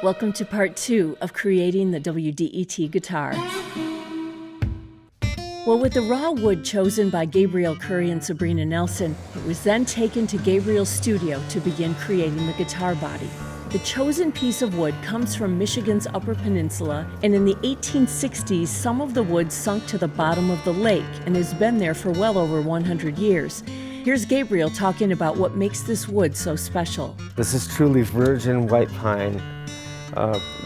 Welcome to part 2 of creating the WDET guitar. Well, with the raw wood chosen by Gabriel, Currie, and Sabrina Nelson, it was then taken to Gabriel's studio to begin creating the guitar body. The chosen piece of wood comes from Michigan's Upper Peninsula, and in the 1860s, some of the wood sunk to the bottom of the lake and has been there for well over 100 years. Here's Gabriel talking about what makes this wood so special. This is truly virgin white pine,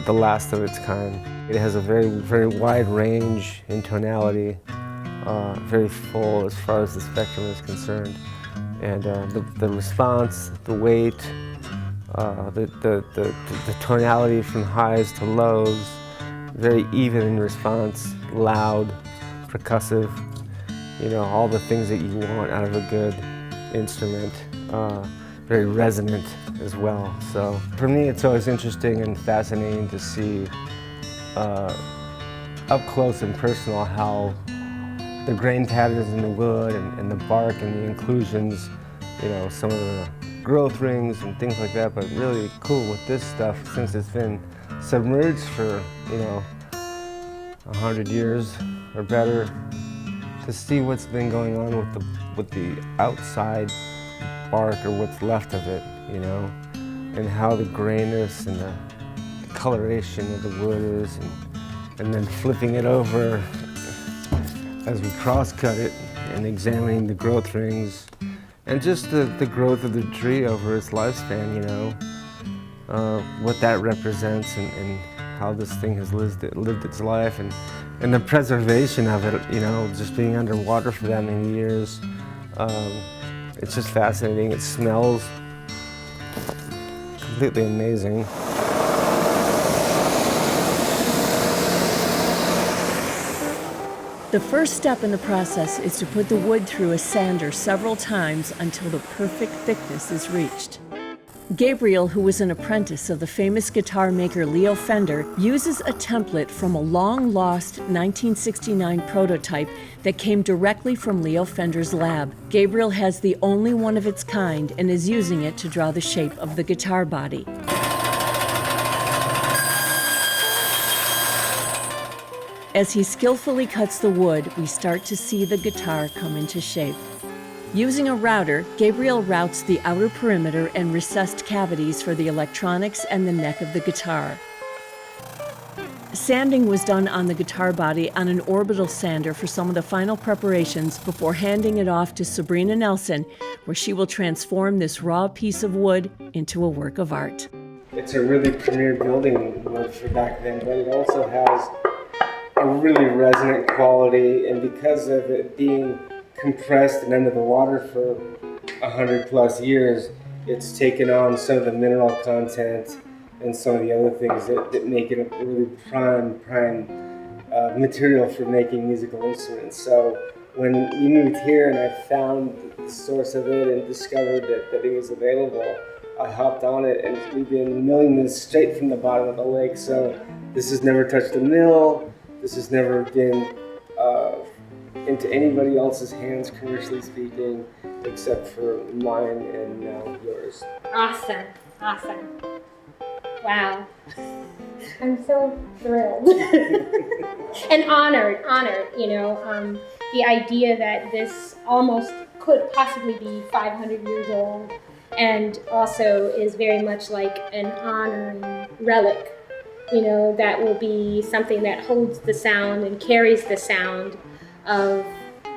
the last of its kind. It has a very wide range in tonality, very full as far as the spectrum is concerned. And the response, the weight, the tonality from highs to lows, very even in response, loud, percussive, you know, all the things that you want out of a good instrument, very resonant as well. So for me, it's always interesting and fascinating to see up close and personal how the grain patterns in the wood and the bark and the inclusions, you know, some of the growth rings and things like that, but really cool with this stuff since it's been submerged for, you know, 100 years or better, to see what's been going on with the outside bark or what's left of it, you know, and how the grayness and the coloration of the wood is, and then flipping it over as we cross-cut it and examining the growth rings and just the growth of the tree over its lifespan, you know, what that represents and how this thing has lived its life, and the preservation of it, you know, just being underwater for that many years. It's just fascinating. It smells completely amazing. The first step in the process is to put the wood through a sander several times until the perfect thickness is reached. Gabriel, who was an apprentice of the famous guitar maker Leo Fender, uses a template from a long-lost 1969 prototype that came directly from Leo Fender's lab. Gabriel has the only one of its kind and is using it to draw the shape of the guitar body. As he skillfully cuts the wood, we start to see the guitar come into shape. Using a router, Gabriel routes the outer perimeter and recessed cavities for the electronics and the neck of the guitar. Sanding was done on the guitar body on an orbital sander for some of the final preparations before handing it off to Sabrina Nelson, where she will transform this raw piece of wood into a work of art. It's a really premier building wood for back then, but it also has a really resonant quality, and because of it being compressed and under the water for 100+ years, it's taken on some of the mineral content and some of the other things that make it a really prime material for making musical instruments. So when we moved here and I found the source of it and discovered that it was available, I hopped on it, and we've been milling this straight from the bottom of the lake. So this has never touched a mill. This has never been into anybody else's hands, commercially speaking, except for mine and now yours. Awesome. Wow. I'm so thrilled and honored, you know, the idea that this almost could possibly be 500 years old, and also is very much like an honoring relic, you know, that will be something that holds the sound and carries the sound of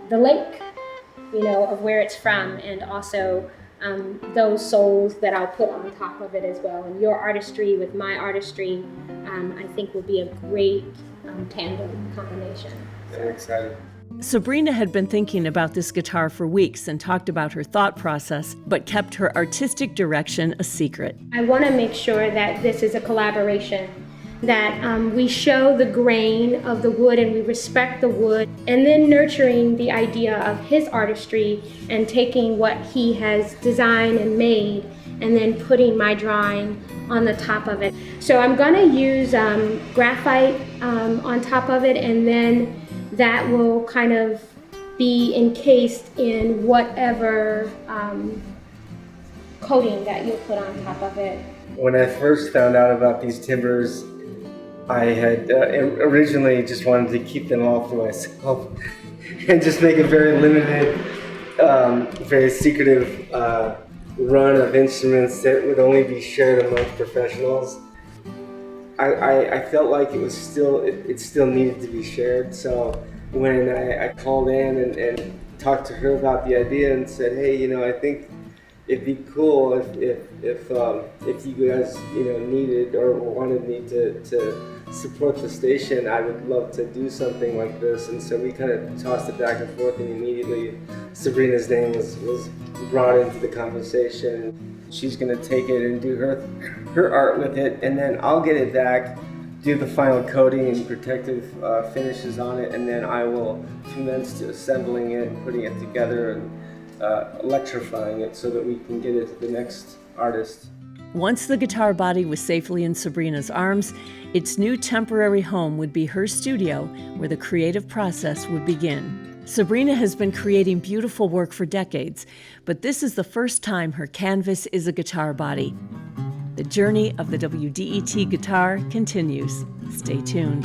the lake, you know, of where it's from, and also those souls that I'll put on top of it as well. And your artistry with my artistry, I think will be a great tandem combination. Very excited. Sabrina had been thinking about this guitar for weeks and talked about her thought process, but kept her artistic direction a secret. I want to make sure that this is a collaboration, that we show the grain of the wood and we respect the wood, and then nurturing the idea of his artistry and taking what he has designed and made and then putting my drawing on the top of it. So I'm going to use graphite on top of it, and then that will kind of be encased in whatever coating that you'll put on top of it. When I first found out about these timbers, I had originally just wanted to keep them all for myself and just make a very limited, very secretive run of instruments that would only be shared amongst professionals. I felt like it still needed to be shared. So when I called in and talked to her about the idea and said, hey, I think it'd be cool if you guys needed or wanted me to support the station, I would love to do something like this. And so we kind of tossed it back and forth, and immediately Sabrina's name was brought into the conversation. She's going to take it and do her art with it, and then I'll get it back, do the final coating and protective finishes on it, and then I will commence to assembling it and putting it together and electrifying it so that we can get it to the next artist. Once the guitar body was safely in Sabrina's arms, its new temporary home would be her studio, where the creative process would begin. Sabrina has been creating beautiful work for decades, but this is the first time her canvas is a guitar body. The journey of the WDET guitar continues. Stay tuned.